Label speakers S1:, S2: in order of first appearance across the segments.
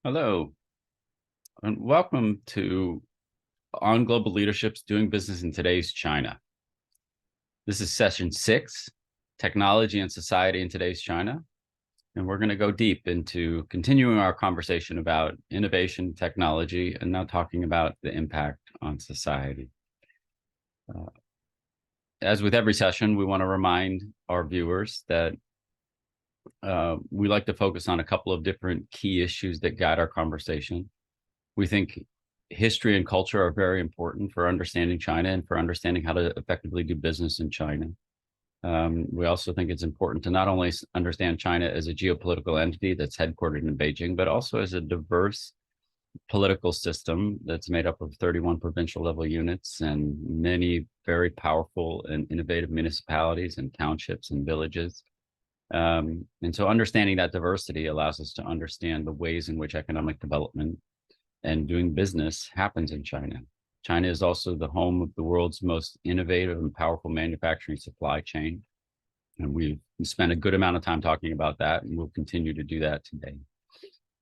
S1: Hello, and welcome to On Global Leadership's Doing Business in Today's China. This is session 6, Technology and Society in Today's China. And we're going to go deep into continuing our conversation about innovation, technology, and now talking about the impact on society. As with every session, we want to remind our viewers that we like to focus on a couple of different key issues that guide our conversation. We think history and culture are very important for understanding China and for understanding how to effectively do business in China. We also think it's important to not only understand China as a geopolitical entity that's headquartered in Beijing, but also as a diverse political system that's made up of 31 provincial level units and many very powerful and innovative municipalities and townships and villages. And so understanding that diversity allows us to understand the ways in which economic development and doing business happens in China. China is also the home of the world's most innovative and powerful manufacturing supply chain. And we've spent a good amount of time talking about that, and we'll continue to do that today.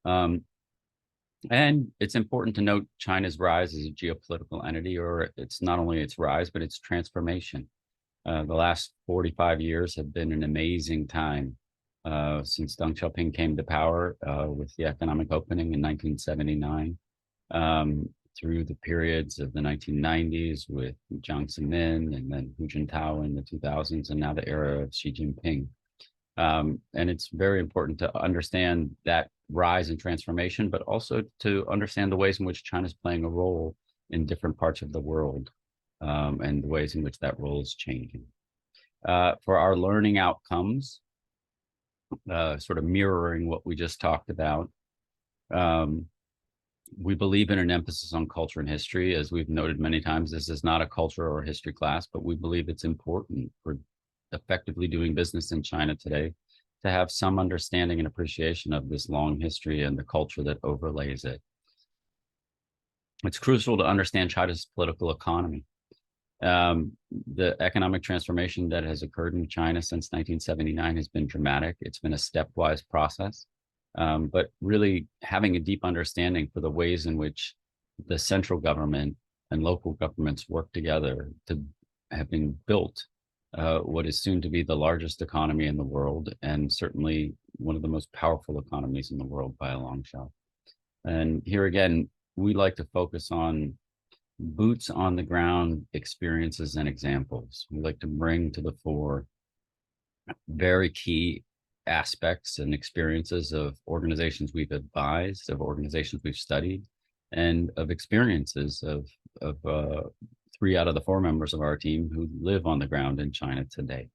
S1: And it's important to note China's rise as a geopolitical entity, or it's not only its rise, but its transformation. The last 45 years have been an amazing time since Deng Xiaoping came to power with the economic opening in 1979, through the periods of the 1990s with Jiang Zemin and then Hu Jintao in the 2000s, and now the era of Xi Jinping. And it's very important to understand that rise and transformation, but also to understand the ways in which China is playing a role in different parts of the world, and the ways in which that role is changing. For our learning outcomes, sort of mirroring what we just talked about, we believe in an emphasis on culture and history. As we've noted many times, this is not a culture or history class, but we believe it's important for effectively doing business in China today to have some understanding and appreciation of this long history and the culture that overlays it. It's crucial to understand China's political economy. The economic transformation that has occurred in China since 1979 has been dramatic. It's been a stepwise process, but really having a deep understanding for the ways in which the central government and local governments work together to have been built what is soon to be the largest economy in the world, and certainly one of the most powerful economies in the world by a long shot. And here again, we like to focus on boots on the ground experiences and examples. We like to bring to the fore very key aspects and experiences of organizations we've advised, of organizations we've studied, and of experiences of 3 out of the 4 members of our team who live on the ground in China today.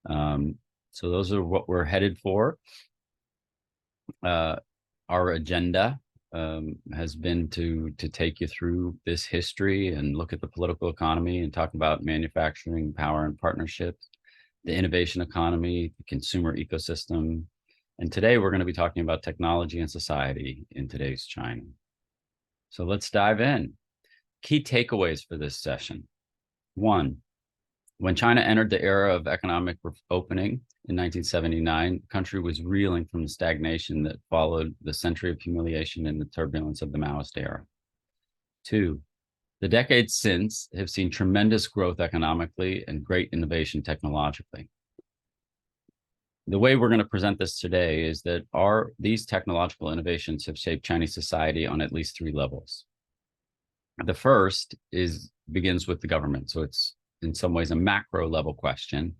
S1: So those are what we're headed for. Our agenda has been to take you through this history and look at the political economy and talk about manufacturing, power and partnerships, the innovation economy, the consumer ecosystem. And today we're going to be talking about technology and society in today's China. So let's dive in. Key takeaways for this session. 1, when China entered the era of economic opening in 1979, the country was reeling from the stagnation that followed the century of humiliation and the turbulence of the Maoist era. 2, the decades since have seen tremendous growth economically and great innovation technologically. The way we're going to present this today is that these technological innovations have shaped Chinese society on at least 3 levels. The first begins with the government. So it's in some ways a macro level question.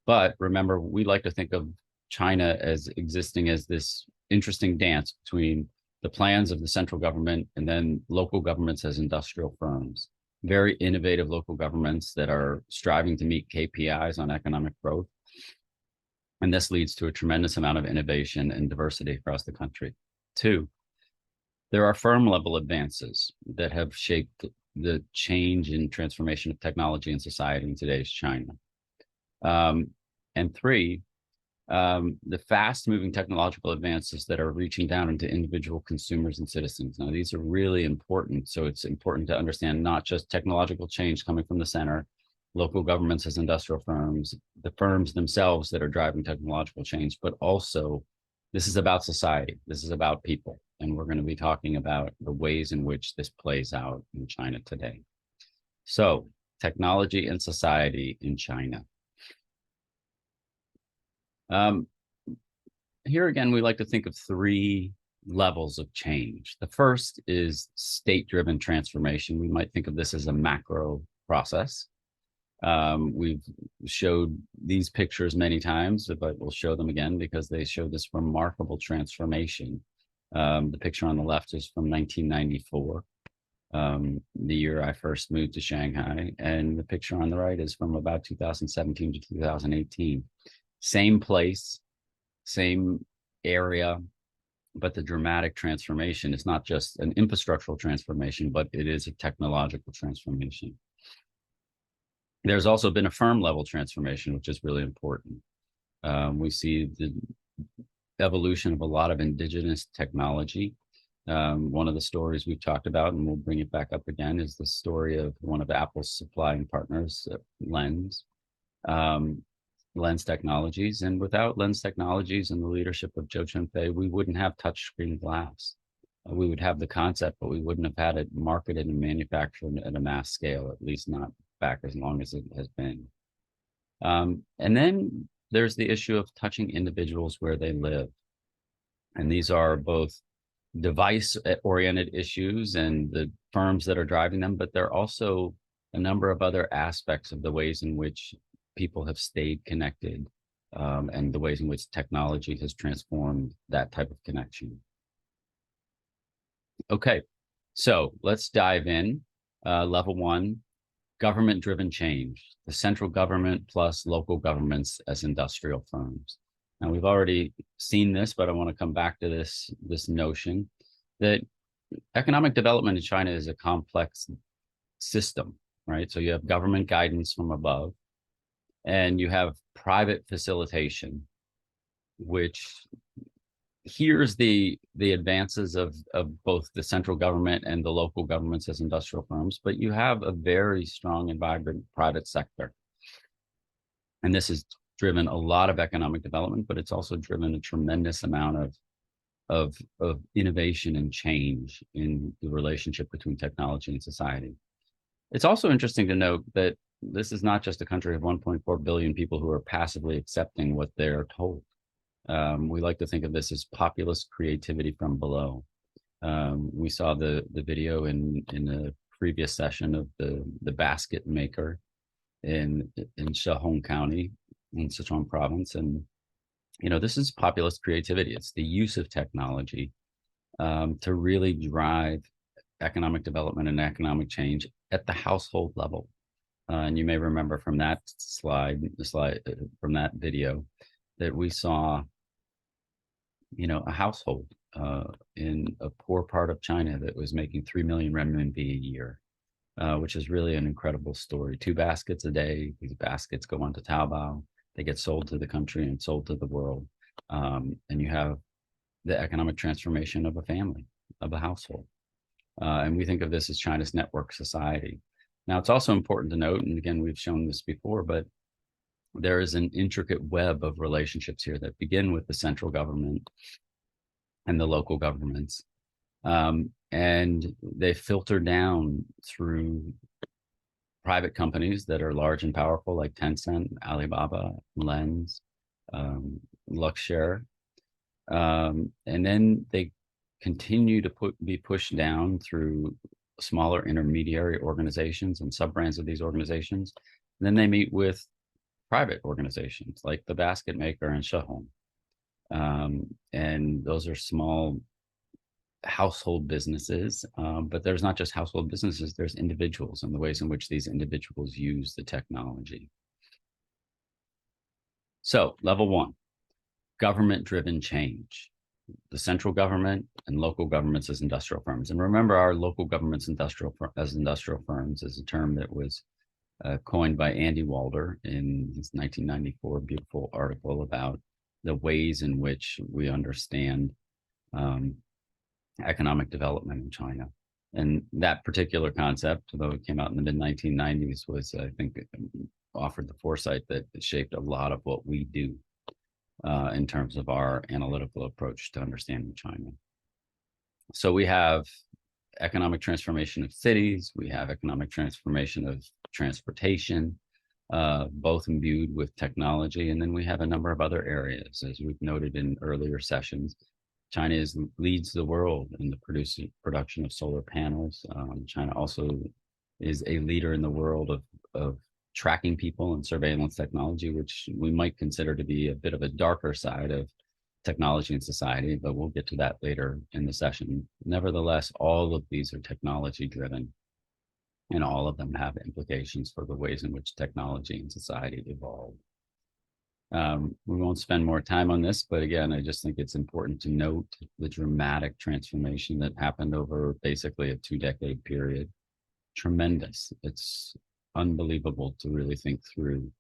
S1: But remember, we like to think of China as existing as this interesting dance between the plans of the central government and then local governments as industrial firms. Very innovative local governments that are striving to meet KPIs on economic growth. And this leads to a tremendous amount of innovation and diversity across the country. 2, there are firm level advances that have shaped the change and transformation of technology and society in today's China. And 3, the fast moving technological advances that are reaching down into individual consumers and citizens. Now, these are really important. So it's important to understand not just technological change coming from the center, local governments as industrial firms, the firms themselves that are driving technological change, but also this is about society. This is about people. and we're going to be talking about the ways in which this plays out in China today. So, technology and society in China. Here again, we like to think of three levels of change. The first is state-driven transformation. We might think of this as a macro process. We've showed these pictures many times, but we'll show them again because they show this remarkable transformation. The picture on the left is from 1994, the year I first moved to Shanghai, and the picture on the right is from about 2017 to 2018. Same place, same area, but the dramatic transformation is not just an infrastructural transformation, but it is a technological transformation. There's also been a firm level transformation, which is really important. We see the evolution of a lot of indigenous technology. One of the stories we've talked about, and we'll bring it back up again, is the story of one of Apple's supplying partners, Lens Technologies. And without Lens Technologies and the leadership of Zhou Chunfei, we wouldn't have touchscreen glass. We would have the concept, but we wouldn't have had it marketed and manufactured at a mass scale, at least not back as long as it has been. And then there's the issue of touching individuals where they live. And these are both device-oriented issues and the firms that are driving them, but there are also a number of other aspects of the ways in which people have stayed connected, and the ways in which technology has transformed that type of connection. Okay, so let's dive in. Level one, government-driven change, the central government plus local governments as industrial firms. Now, we've already seen this, but I want to come back to this notion that economic development in China is a complex system, right? So you have government guidance from above, and you have private facilitation, which here's the advances of both the central government and the local governments as industrial firms, but you have a very strong and vibrant private sector. And this has driven a lot of economic development, but it's also driven a tremendous amount of innovation and change in the relationship between technology and society. It's also interesting to note that this is not just a country of 1.4 billion people who are passively accepting what they're told. We like to think of this as populist creativity from below. We saw the video in a previous session of the basket maker in Shehong County in Sichuan province. And, you know, this is populist creativity. It's the use of technology to really drive economic development and economic change at the household level. And you may remember from that from that video that we saw, you know, a household in a poor part of China that was making 3 million renminbi a year, which is really an incredible story. 2 baskets a day. These baskets go onto Taobao. They get sold to the country and sold to the world. And you have the economic transformation of a family, of a household. And we think of this as China's network society. Now, it's also important to note, and again, we've shown this before, but there is an intricate web of relationships here that begin with the central government and the local governments. And they filter down through private companies that are large and powerful, like Tencent, Alibaba, Lens, Luxshare. And then they continue to be pushed down through smaller intermediary organizations and sub-brands of these organizations. And then they meet with private organizations like the basket maker and Shehong. And those are small household businesses, but there's not just household businesses, there's individuals and the ways in which these individuals use the technology. So level one, government-driven change. The central government and local governments as industrial firms. And remember, our local governments as industrial firms is a term that was coined by Andy Walder in his 1994 beautiful article about the ways in which we understand economic development in China. And that particular concept, though it came out in the mid-1990s, was, I think, offered the foresight that it shaped a lot of what we do in terms of our analytical approach to understanding China. So we have economic transformation of cities, we have economic transformation of transportation, both imbued with technology. And then we have a number of other areas, as we've noted in earlier sessions. Leads the world in the production of solar panels. China also is a leader in the world of tracking people and surveillance technology, which we might consider to be a bit of a darker side of technology and society, but we'll get to that later in the session. Nevertheless, all of these are technology driven, and all of them have implications for the ways in which technology and society evolve. We won't spend more time on this, but again, I just think it's important to note the dramatic transformation that happened over basically a 2-decade period. Tremendous. It's unbelievable to really think through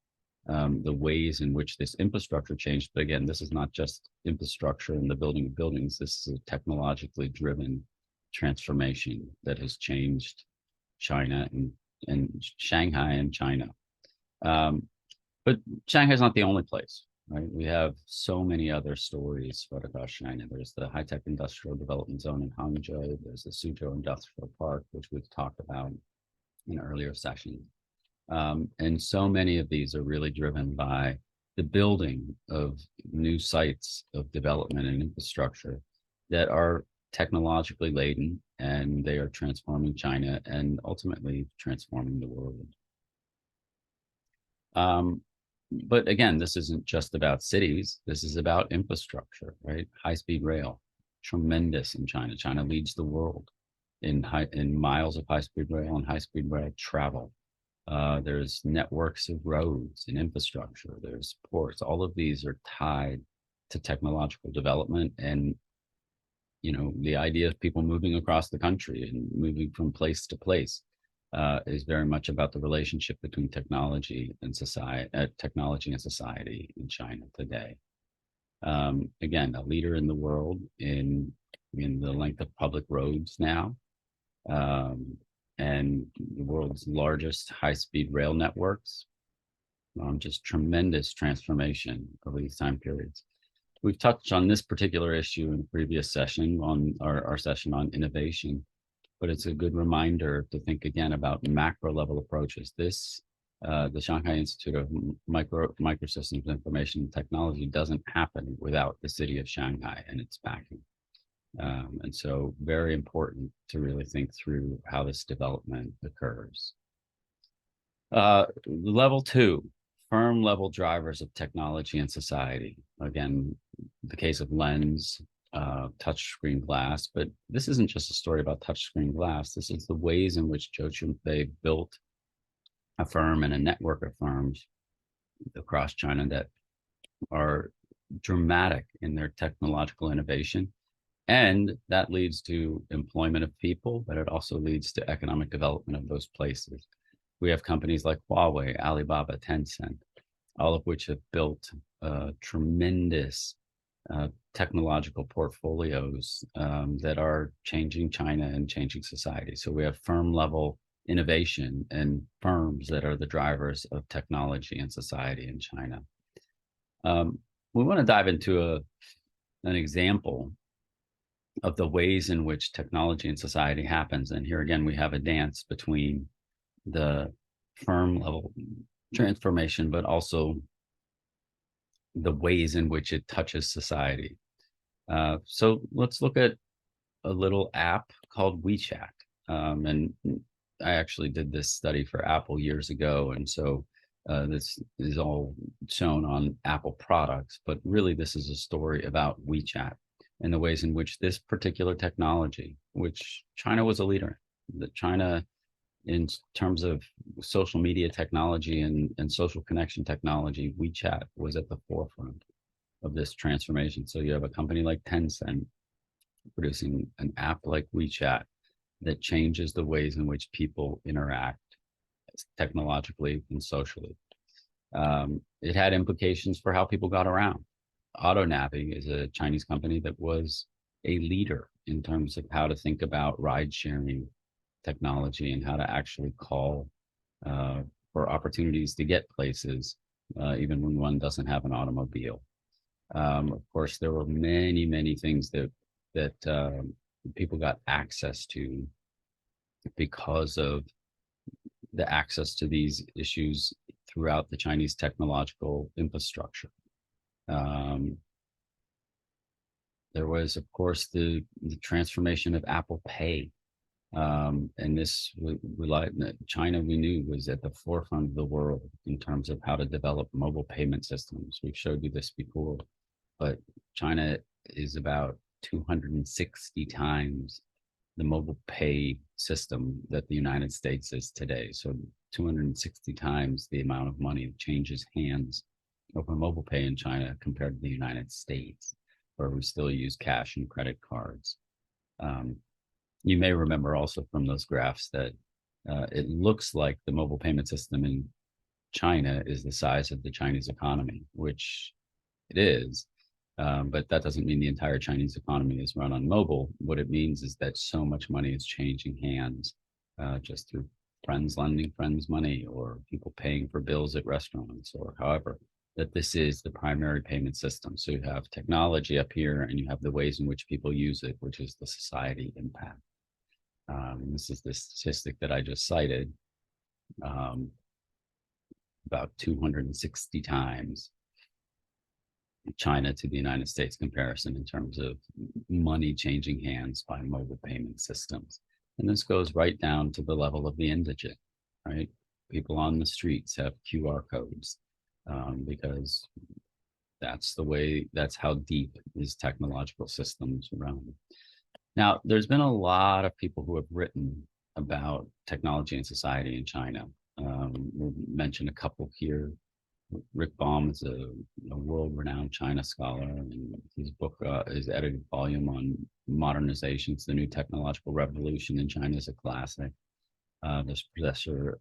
S1: the ways in which this infrastructure changed. But again, this is not just infrastructure and the building of buildings. This is a technologically driven transformation that has changed China and Shanghai and China. But Shanghai is not the only place, right? We have so many other stories spread across China. There's the high-tech industrial development zone in Hangzhou. There's the Suzhou Industrial Park, which we've talked about in earlier sessions. And so many of these are really driven by the building of new sites of development and infrastructure that are technologically laden, and they are transforming China and ultimately transforming the world. But again, this isn't just about cities. This is about infrastructure, right? High-speed rail, tremendous in China. China leads the world in miles of high-speed rail and high-speed rail travel. There's networks of roads and infrastructure. There's ports. All of these are tied to technological development, and the idea of people moving across the country and moving from place to place is very much about the relationship between technology and society in China today. Again, a leader in the world in the length of public roads now, and the world's largest high-speed rail networks. Just tremendous transformation over these time periods. We've touched on this particular issue in a previous session, on our session on innovation, but it's a good reminder to think again about macro level approaches. The Shanghai Institute of Microsystems Information Technology doesn't happen without the city of Shanghai and its backing. And so very important to really think through how this development occurs. Level 2, firm level drivers of technology and society. Again, the case of Lens, touchscreen glass, but this isn't just a story about touchscreen glass. This is the ways in which Zhou Junfei built a firm and a network of firms across China that are dramatic in their technological innovation. And that leads to employment of people, but it also leads to economic development of those places. We have companies like Huawei, Alibaba, Tencent, all of which have built tremendous technological portfolios that are changing China and changing society. So we have firm level innovation and firms that are the drivers of technology and society in China. We want to dive into an example of the ways in which technology and society happens. And here again, we have a dance between the firm level transformation, but also the ways in which it touches society. So let's look at a little app called WeChat. And I actually did this study for Apple years ago. And so this is all shown on Apple products, but really this is a story about WeChat and the ways in which this particular technology, which China was a leader in, that China, in terms of social media technology and social connection technology, WeChat was at the forefront of this transformation. So you have a company like Tencent producing an app like WeChat that changes the ways in which people interact technologically and socially. It had implications for how people got around. AutoNavi is a Chinese company that was a leader in terms of how to think about ride sharing technology and how to actually call for opportunities to get places, even when one doesn't have an automobile. Of course, there were many, many things that people got access to because of the access to these issues throughout the Chinese technological infrastructure. Um, there was, of course, the transformation of Apple Pay. And this China, we knew, was at the forefront of the world in terms of how to develop mobile payment systems. We've showed you this before, but China is about 260 times the mobile pay system that the United States is today. So 260 times the amount of money that changes hands over mobile pay in China compared to the United States, where we still use cash and credit cards. You may remember also from those graphs that it looks like the mobile payment system in China is the size of the Chinese economy, which it is. But that doesn't mean the entire Chinese economy is run on mobile. What it means is that so much money is changing hands just through friends lending friends money, or people paying for bills at restaurants, or however, that this is the primary payment system. So you have technology up here and you have the ways in which people use it, which is the society impact. This is the statistic that I just cited, about 260 times China to the United States comparison in terms of money changing hands by mobile payment systems. And this goes right down to the level of the indigent, right? People on the streets have QR codes because that's how deep these technological systems run. Now, there's been a lot of people who have written about technology and society in China. We'll mention a couple here. Rick Baum is a world-renowned China scholar, and his book, his edited volume on modernizations, the new technological revolution in China, is a classic. There's Professor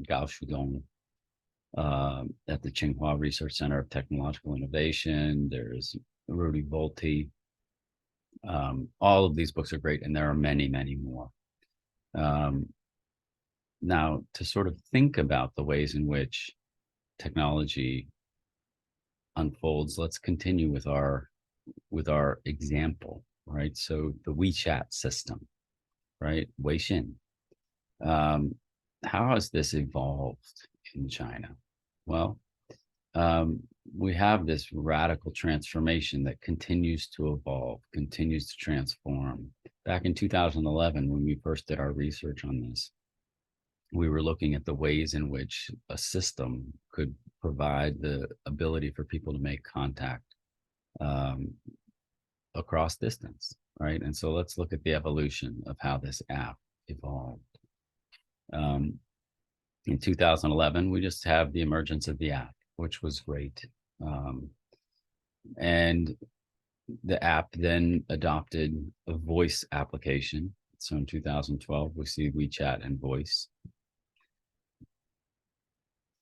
S1: Gao Shudong at the Tsinghua Research Center of Technological Innovation. There's Rudy Volti. All of these books are great, and there are many, many more. Now, to sort of think about the ways in which technology unfolds, let's continue with our example, right? So the WeChat system, right? Weixin. How has this evolved in China? Well, we have this radical transformation that continues to evolve, continues to transform. Back in 2011, when we first did our research on this, we were looking at the ways in which a system could provide the ability for people to make contact across distance, right? And so let's look at the evolution of how this app evolved. In 2011, we just have the emergence of the app, which was great. And the app then adopted a voice application. So in 2012, we see WeChat and voice.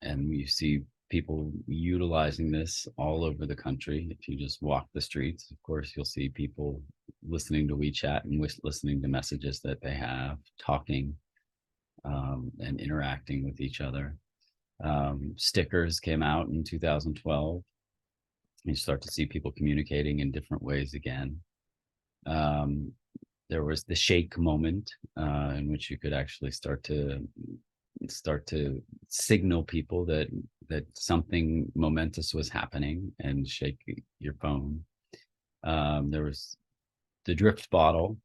S1: And we see people utilizing this all over the country. If you just walk the streets, of course, you'll see people listening to WeChat and listening to messages that they have, talking and interacting with each other. Stickers came out in 2012. You start to see people communicating in different ways again. There was the shake moment in which you could actually start to signal people that something momentous was happening and shake your phone. There was the drift bottle,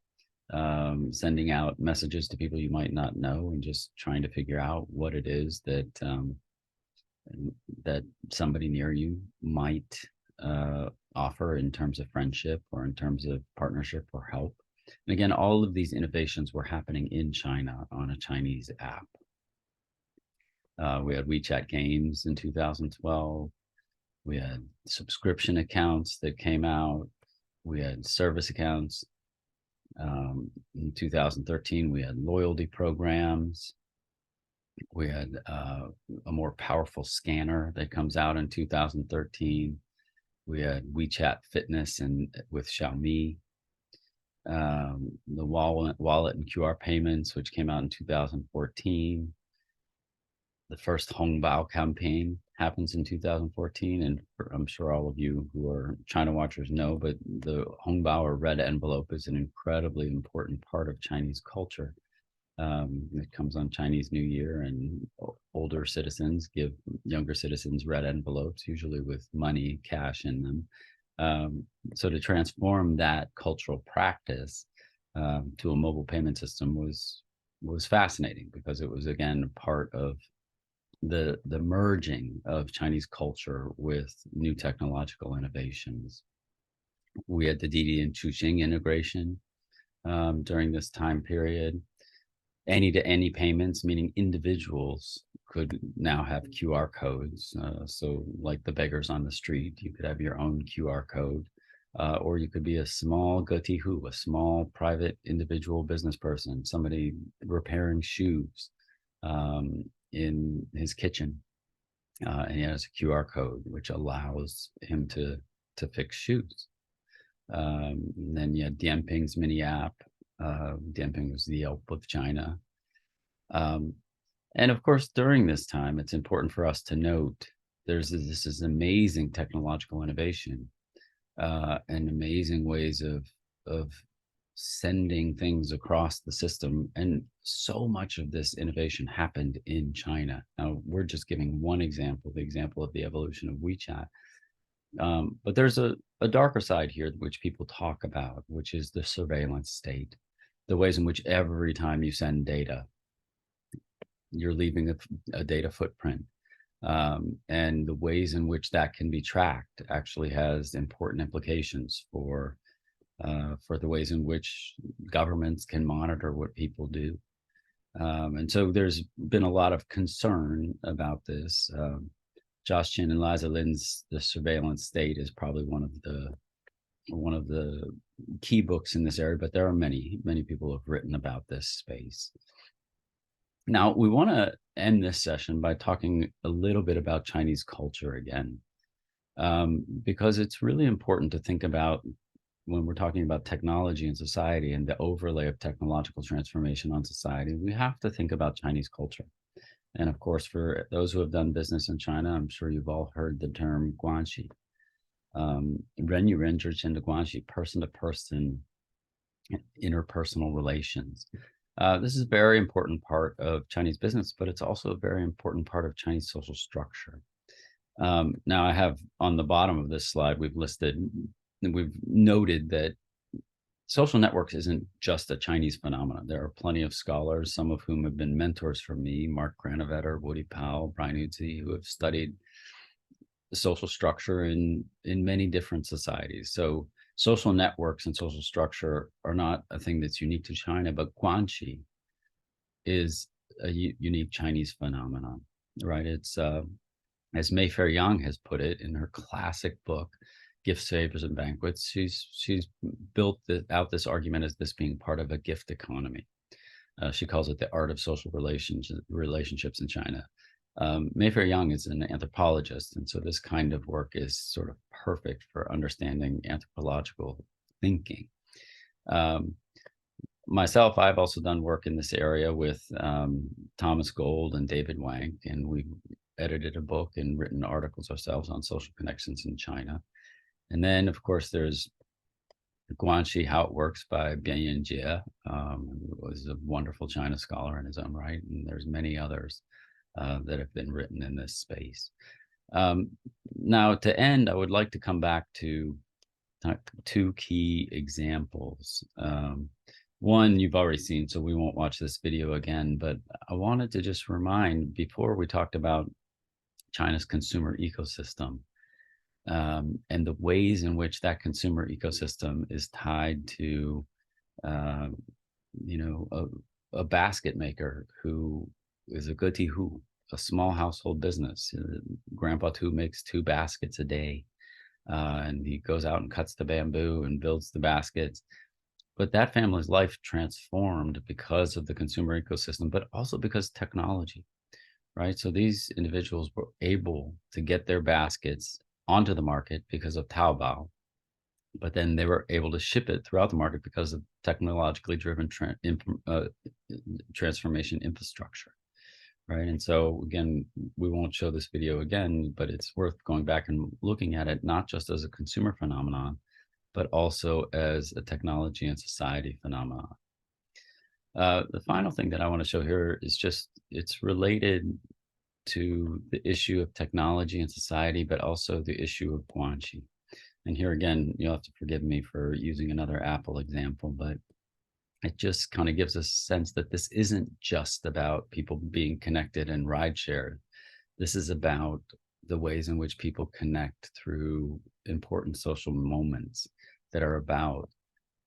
S1: sending out messages to people you might not know and just trying to figure out what it is that that somebody near you might offer in terms of friendship or in terms of partnership or help. And again, all of these innovations were happening in China on a Chinese app. We had WeChat games in 2012. We had subscription accounts that came out. We had service accounts. In 2013, we had loyalty programs. We had a more powerful scanner that comes out in 2013. We had WeChat Fitness and with Xiaomi. The wallet and QR payments, which came out in 2014. The first Hongbao campaign happens in 2014, and I'm sure all of you who are China watchers know, but the Hongbao or red envelope is an incredibly important part of Chinese culture. It comes on Chinese New Year, and older citizens give younger citizens red envelopes, usually with money, cash in them. So to transform that cultural practice to a mobile payment system was fascinating, because it was again part of the merging of Chinese culture with new technological innovations. We had the Didi and Chuxing integration during this time period. Any-to-any payments, meaning individuals could now have QR codes. So like the beggars on the street, you could have your own QR code, or you could be a small getihu, a small private individual business person, somebody repairing shoes in his kitchen, and he has a QR code which allows him to fix shoes. And then you had Dianping's mini app. Dianping was the Yelp of China. And of course, during this time, it's important for us to note this is amazing technological innovation, and amazing ways of sending things across the system. And so much of this innovation happened in China. Now, we're just giving one example, the example of the evolution of WeChat. But there's a darker side here, which people talk about, which is the surveillance state, the ways in which every time you send data, you're leaving a data footprint. And the ways in which that can be tracked actually has important implications for the ways in which governments can monitor what people do. And so there's been a lot of concern about this. Josh Chin and Liza Lin's The Surveillance State is probably one of the key books in this area, but there are many people who have written about this space. Now, we want to end this session by talking a little bit about Chinese culture again, because it's really important to think about, when we're talking about technology and society and the overlay of technological transformation on society, we have to think about Chinese culture. And of course, for those who have done business in China, I'm sure you've all heard the term guanxi. Ren yu ren zhi chen de guanxi, person-to-person interpersonal relations. This is a very important part of Chinese business, but it's also a very important part of Chinese social structure. Now, I have on the bottom of this slide, we've noted that social networks isn't just a Chinese phenomenon. There are plenty of scholars, some of whom have been mentors for me, Mark Granovetter, Woody Powell, Brian Uzi, who have studied the social structure in many different societies. So social networks and social structure are not a thing that's unique to China, but guanxi is a unique Chinese phenomenon, right? It's as Mayfair Yang has put it in her classic book, Gifts, Favors, and Banquets. She's built out this argument as this being part of a gift economy. She calls it the art of social relationships in China. Mayfair Yang is an anthropologist, and so this kind of work is sort of perfect for understanding anthropological thinking. Myself, I've also done work in this area with Thomas Gold and David Wang, and we've edited a book and written articles ourselves on social connections in China. And then, of course, there's Guanxi, How It Works by Bianyan Jie, who was a wonderful China scholar in his own right, and there's many others that have been written in this space. Now, to end, I would like to come back to two key examples. One you've already seen, so we won't watch this video again, but I wanted to just remind, before we talked about China's consumer ecosystem, and the ways in which that consumer ecosystem is tied to, a basket maker who is a getihu, a small household business. Grandpa Tu makes 2 baskets a day, and he goes out and cuts the bamboo and builds the baskets. But that family's life transformed because of the consumer ecosystem, but also because technology, right? So these individuals were able to get their baskets onto the market because of Taobao, but then they were able to ship it throughout the market because of technologically driven transformation infrastructure, right? And so again, we won't show this video again, but it's worth going back and looking at it not just as a consumer phenomenon, but also as a technology and society phenomenon. The final thing that I want to show here is just it's related to the issue of technology and society, but also the issue of guanxi. And here again, you'll have to forgive me for using another Apple example, but it just kind of gives us a sense that this isn't just about people being connected and ride share. This is about the ways in which people connect through important social moments that are about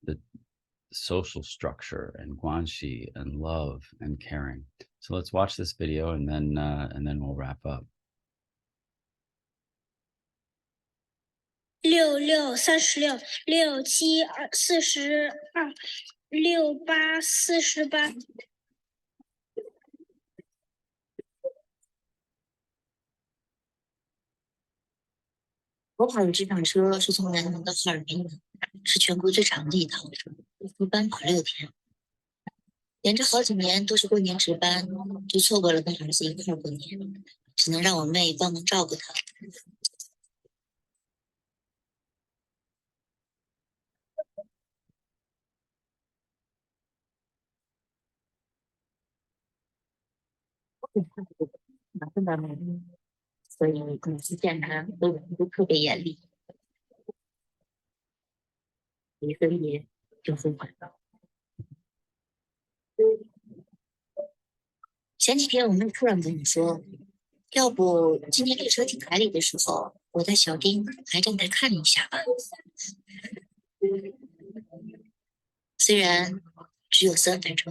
S1: the social structure and guanxi and love and caring. So let's watch this video and then we'll wrap up.
S2: 6、6、32、6、7、42、6、8、48。我跑的这趟车是从南宁到哈尔滨的，是全国最长的一趟车，一班跑6天，连着好几年都是过年值班，就错过了跟儿子一块过年，只能让我妹帮忙照顾他。麻烦的嘛，所以每次见他都特别严厉，一分别就分款了。前几天我妹突然跟我说，要不今天列车停海里的时候，我带小丁来站台看一下吧。虽然只有3分钟。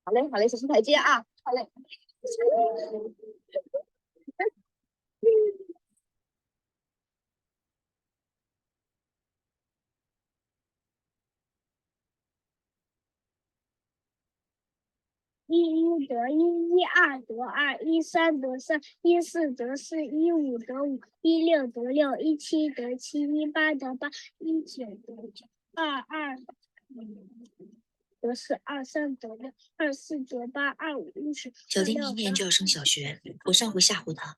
S2: 好嘞，好嘞，小心台阶啊！好嘞。11得1，2得2，13得4，14得15得5，16得6，17得7，18得8，19得20，21得6，22得6，24得8，25得6，26得7，小丁明年就要升小学，我上回吓唬他，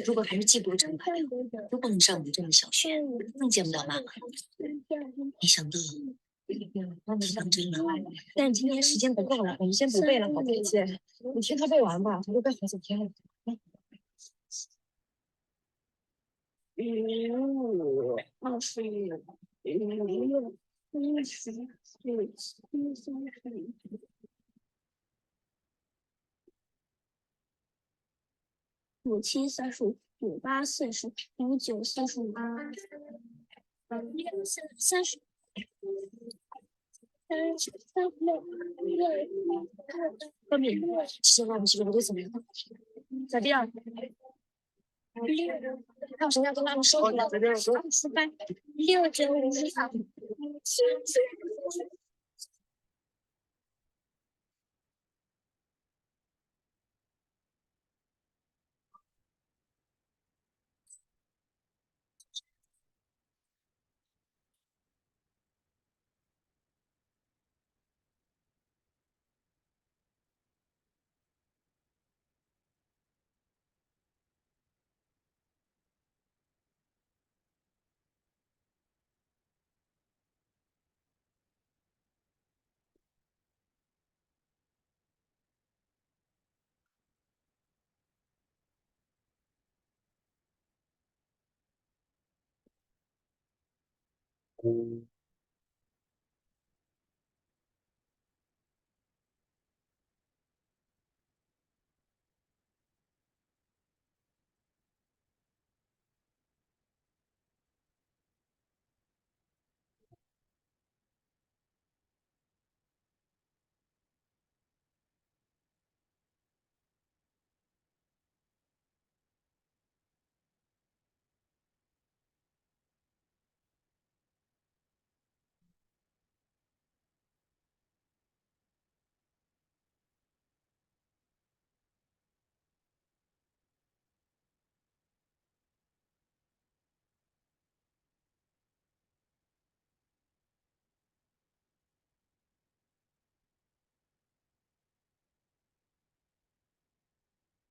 S2: 如果还是记不住乘法表，就不能上我们这样的小学，更见不了妈妈。没想到是当真了。但今天时间不够了，我们先不背了，好姐姐，你听他背完吧，他都背好几天了。其实我们是不是都怎么样？咋地啊？还有什么要跟他们说的吗？28、6、9、5、4、3。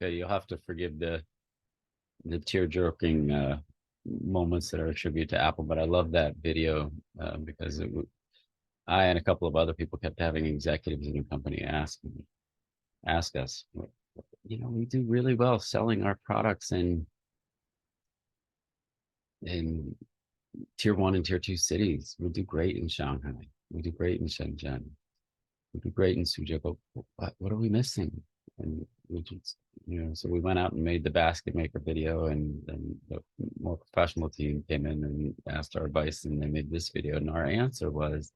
S1: Okay, you'll have to forgive the tear jerking moments that are attributed to Apple, but I love that video because I and a couple of other people kept having executives in the company ask us, we do really well selling our products in tier one and tier two cities. We do great in Shanghai. We do great in Shenzhen. We do great in Suzhou. But what are we missing? And we just, so we went out and made the basket maker video, and then the more professional team came in and asked our advice, and they made this video. And our answer was,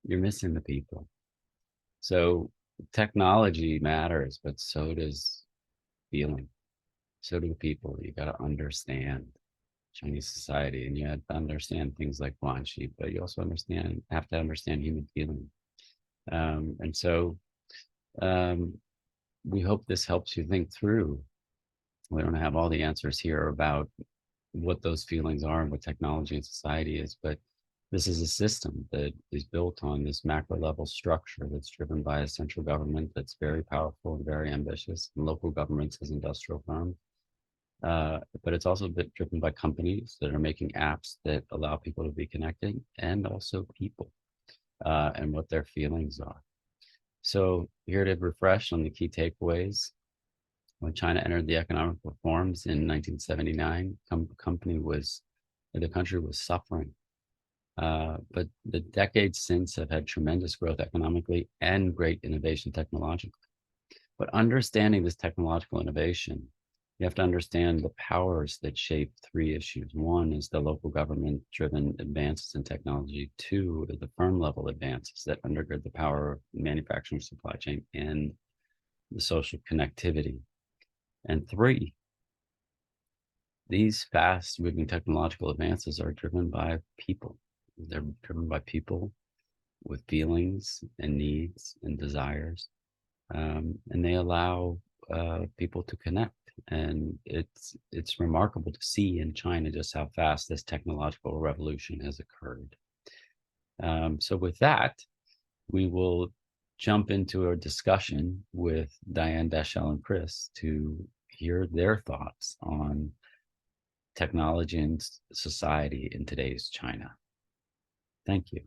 S1: you're missing the people. So technology matters, but so does feeling. So do the people. You got to understand Chinese society, and you have to understand things like guanxi, but you also have to understand human feeling. And so um, we hope this helps you think through. We don't have all the answers here about what those feelings are and what technology and society is, but this is a system that is built on this macro level structure that's driven by a central government that's very powerful and very ambitious, and local governments as industrial firms. But it's also a bit driven by companies that are making apps that allow people to be connected, and also people and what their feelings are. So here to refresh on the key takeaways. When China entered the economic reforms in 1979, the country was suffering. But the decades since have had tremendous growth economically and great innovation technologically. But understanding this technological innovation, you have to understand the powers that shape three issues. One is the local government driven advances in technology. Two are the firm level advances that undergird the power of manufacturing supply chain and the social connectivity. And three, these fast moving technological advances are driven by people. They're driven by people with feelings and needs and desires. And they allow people to connect. And it's remarkable to see in China just how fast this technological revolution has occurred. So with that, we will jump into a discussion with Diane Deschel and Chris to hear their thoughts on technology and society in today's China. Thank you.